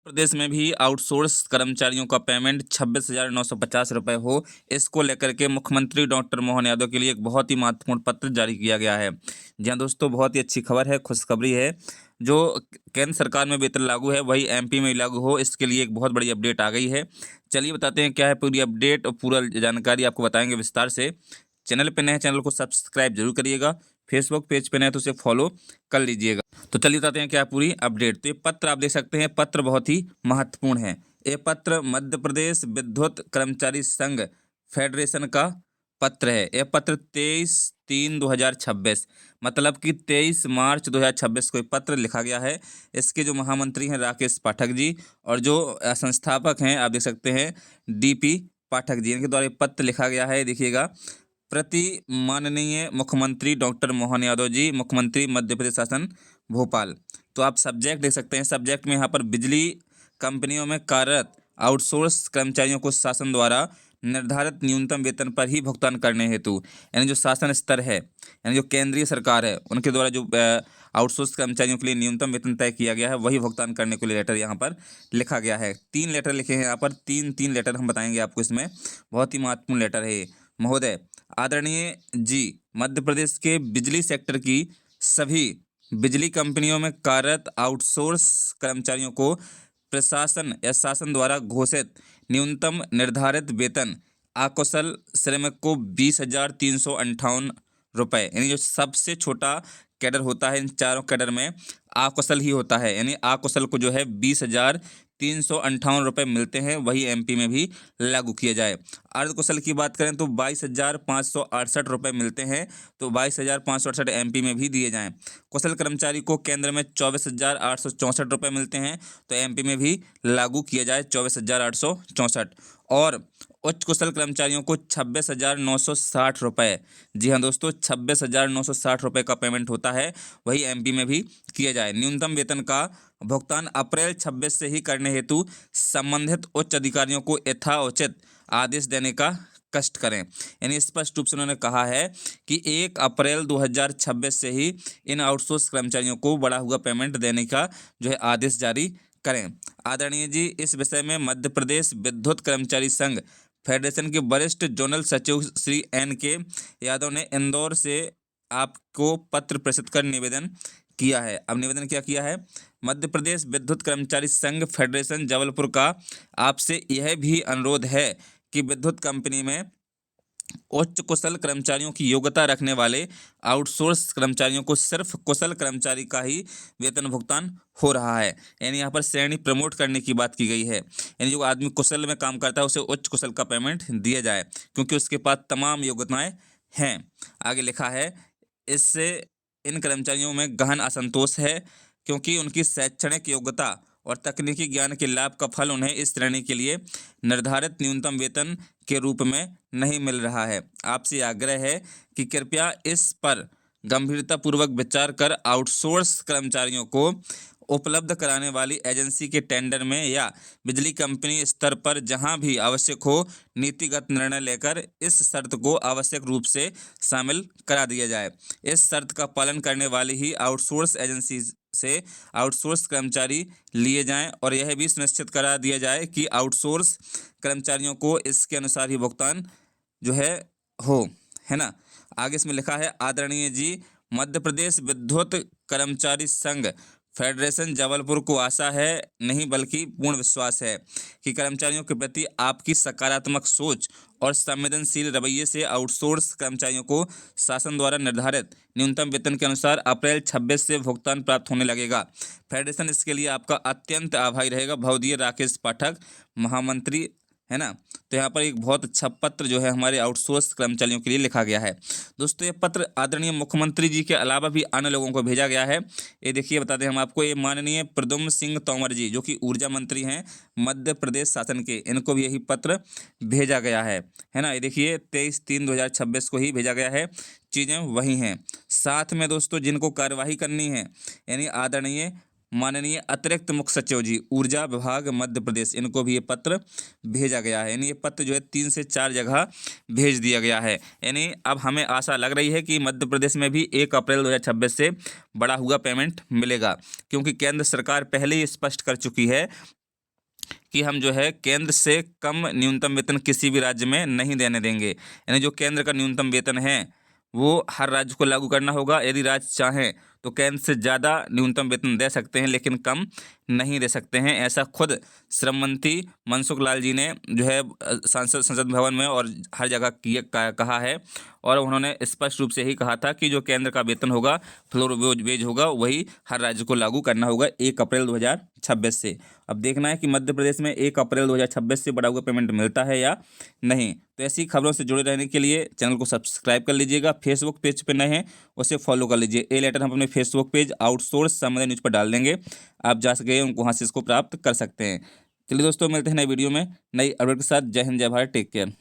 प्रदेश में भी आउटसोर्स कर्मचारियों का पेमेंट 26,950 रुपये हो, इसको लेकर के मुख्यमंत्री डॉक्टर मोहन यादव के लिए एक बहुत ही महत्वपूर्ण पत्र जारी किया गया है। जी हाँ दोस्तों, बहुत ही अच्छी खबर है, खुशखबरी है। जो केंद्र सरकार में वेतन लागू है वही एमपी में लागू हो, इसके लिए एक बहुत बड़ी अपडेट आ गई है। चलिए बताते हैं क्या है पूरी अपडेट और पूरा जानकारी आपको बताएंगे विस्तार से। चैनल पे नए हैं, चैनल को सब्सक्राइब जरूर करिएगा। फेसबुक पेज पे नए तो उसे फॉलो कर लीजिएगा। तो चलिए बताते हैं क्या है पूरी अपडेट। तो ये पत्र आप देख सकते हैं, पत्र बहुत ही महत्वपूर्ण है। ये पत्र मध्य प्रदेश विद्युत कर्मचारी संघ फेडरेशन का पत्र है। यह पत्र 23/3/2026 मतलब कि 23 मार्च 2026 को ये पत्र लिखा गया है। इसके जो महामंत्री हैं राकेश पाठक जी, और जो संस्थापक हैं आप देख सकते हैं डीपी पाठक जी, इनके द्वारा ये पत्र लिखा गया है। देखिएगा, प्रति माननीय मुख्यमंत्री डॉक्टर मोहन यादव जी, मुख्यमंत्री मध्य प्रदेश शासन भोपाल। तो आप सब्जेक्ट देख सकते हैं, सब्जेक्ट में यहाँ पर बिजली कंपनियों में कार्यरत आउटसोर्स कर्मचारियों को शासन द्वारा निर्धारित न्यूनतम वेतन पर ही भुगतान करने हेतु, यानी जो शासन स्तर है, यानी जो केंद्रीय सरकार है, उनके द्वारा जो आउटसोर्स कर्मचारियों के लिए न्यूनतम वेतन तय किया गया है वही भुगतान करने के लिए लेटर यहाँ पर लिखा गया है। 3 लेटर लिखे हैं यहाँ पर, 3 लेटर हम बताएंगे आपको इसमें। बहुत ही महत्वपूर्ण लेटर है ये। महोदय, आदरणीय जी, मध्य प्रदेश के बिजली सेक्टर की सभी बिजली कंपनियों में कार्यरत आउटसोर्स कर्मचारियों को प्रशासन या शासन द्वारा घोषित न्यूनतम निर्धारित वेतन अकुशल श्रमिक को 20,358 रुपये, यानी जो सबसे छोटा कैडर होता है इन चारों कैडर में अकुशल ही होता है, यानी अकुशल को जो है 20,358 रुपये मिलते हैं, वही एमपी में भी लागू किया जाए। अर्धकुशल की बात करें तो 22,568 रुपये मिलते हैं, तो 22,568 एमपी में भी दिए जाएं। कुशल कर्मचारी को केंद्र में 24,864 रुपये मिलते हैं, तो एमपी में भी लागू किया जाए 24,864। और उच्च कुशल कर्मचारियों को 26,960 रुपये, जी हाँ दोस्तों, 26,960 रुपये का पेमेंट होता है, वही एमपी में भी किया जाए। न्यूनतम वेतन का भुगतान अप्रैल 26 से ही करने हेतु संबंधित उच्च अधिकारियों को यथाउचित आदेश देने का कष्ट करें। यानी स्पष्ट रूप से उन्होंने कहा है कि 1 अप्रैल 2026 से ही इन आउटसोर्स कर्मचारियों को बढ़ा हुआ पेमेंट देने का जो है आदेश जारी करें। आदरणीय जी, इस विषय में मध्य प्रदेश विद्युत कर्मचारी संघ फेडरेशन के वरिष्ठ जोनल सचिव श्री NK यादव ने इंदौर से आपको पत्र प्रेषित कर निवेदन किया है। अब निवेदन क्या किया है? मध्य प्रदेश विद्युत कर्मचारी संघ फेडरेशन जबलपुर का आपसे यह भी अनुरोध है कि विद्युत कंपनी में उच्च कुशल कर्मचारियों की योग्यता रखने वाले आउटसोर्स कर्मचारियों को सिर्फ कुशल कर्मचारी का ही वेतन भुगतान हो रहा है। यानी यहाँ पर श्रेणी प्रमोट करने की बात की गई है, यानी जो आदमी कुशल में काम करता है उसे उच्च कुशल का पेमेंट दिया जाए, क्योंकि उसके पास तमाम योग्यताएं हैं। आगे लिखा है, इससे इन कर्मचारियों में गहन असंतोष है, क्योंकि उनकी शैक्षणिक योग्यता और तकनीकी ज्ञान के लाभ का फल उन्हें इस श्रेणी के लिए निर्धारित न्यूनतम वेतन के रूप में नहीं मिल रहा है। आपसे आग्रह है कि कृपया इस पर गंभीरतापूर्वक विचार कर आउटसोर्स कर्मचारियों को उपलब्ध कराने वाली एजेंसी के टेंडर में या बिजली कंपनी स्तर पर जहां भी आवश्यक हो नीतिगत निर्णय लेकर इस शर्त को आवश्यक रूप से शामिल करा दिया जाए। इस शर्त का पालन करने वाली ही आउटसोर्स एजेंसी से आउटसोर्स कर्मचारी लिए जाएं, और यह भी सुनिश्चित करा दिया जाए कि आउटसोर्स कर्मचारियों को इसके अनुसार ही भुगतान जो है ना। आगे इसमें लिखा है, आदरणीय जी, मध्य प्रदेश विद्युत कर्मचारी संघ फेडरेशन जबलपुर को आशा है, नहीं बल्कि पूर्ण विश्वास है कि कर्मचारियों के प्रति आपकी सकारात्मक सोच और संवेदनशील रवैये से आउटसोर्स कर्मचारियों को शासन द्वारा निर्धारित न्यूनतम वेतन के अनुसार अप्रैल 26 से भुगतान प्राप्त होने लगेगा। फेडरेशन इसके लिए आपका अत्यंत आभारी रहेगा। भवदीय राकेश पाठक, महामंत्री, है ना। तो यहाँ पर एक बहुत अच्छा पत्र जो है हमारे आउटसोर्स कर्मचारियों के लिए लिखा गया है। दोस्तों, ये पत्र आदरणीय मुख्यमंत्री जी के अलावा भी अन्य लोगों को भेजा गया है। ये देखिए, बता दें हम आपको, ये माननीय प्रद्युम्न सिंह तोमर जी, जो कि ऊर्जा मंत्री हैं मध्य प्रदेश शासन के, इनको भी यही पत्र भेजा गया है ना। ये देखिए, 23/3/2026 को ही भेजा गया है। चीज़ें वही हैं। साथ में दोस्तों, जिनको कार्यवाही करनी है, यानी आदरणीय माननीय अतिरिक्त मुख्य सचिव जी ऊर्जा विभाग मध्य प्रदेश, इनको भी ये पत्र भेजा गया है। यानी ये पत्र जो है 3 से 4 जगह भेज दिया गया है। यानी अब हमें आशा लग रही है कि मध्य प्रदेश में भी 1 अप्रैल 2026 से बढ़ा हुआ पेमेंट मिलेगा, क्योंकि केंद्र सरकार पहले ही स्पष्ट कर चुकी है कि हम जो है केंद्र से कम न्यूनतम वेतन किसी भी राज्य में नहीं देने देंगे। यानी जो केंद्र का न्यूनतम वेतन है वो हर राज्य को लागू करना होगा। यदि राज्य चाहें तो केंद्र से ज़्यादा न्यूनतम वेतन दे सकते हैं, लेकिन कम नहीं दे सकते हैं। ऐसा खुद श्रम मंत्री मनसुख लाल जी ने जो है संसद भवन में और हर जगह कहा है। और उन्होंने स्पष्ट रूप से ही कहा था कि जो केंद्र का वेतन होगा, फ्लोर वेज होगा, वही हर राज्य को लागू करना होगा 1 अप्रैल 2026 से। अब देखना है कि मध्य प्रदेश में 1 अप्रैल 2026 से बढ़ा हुआ पेमेंट मिलता है या नहीं। तो ऐसी खबरों से जुड़े रहने के लिए चैनल को सब्सक्राइब कर लीजिएगा। फेसबुक पेज पे नए हैं उसे फॉलो कर लीजिए। ये लेटर हम अपने फेसबुक पेज आउटसोर्स सामान्य न्यूज़ पर डाल देंगे, आप जा सके उनको वहाँ से इसको प्राप्त कर सकते हैं। चलिए दोस्तों, मिलते हैं नई वीडियो में नई अपडेट के साथ। जय हिंद, जय भारत, टेक केयर।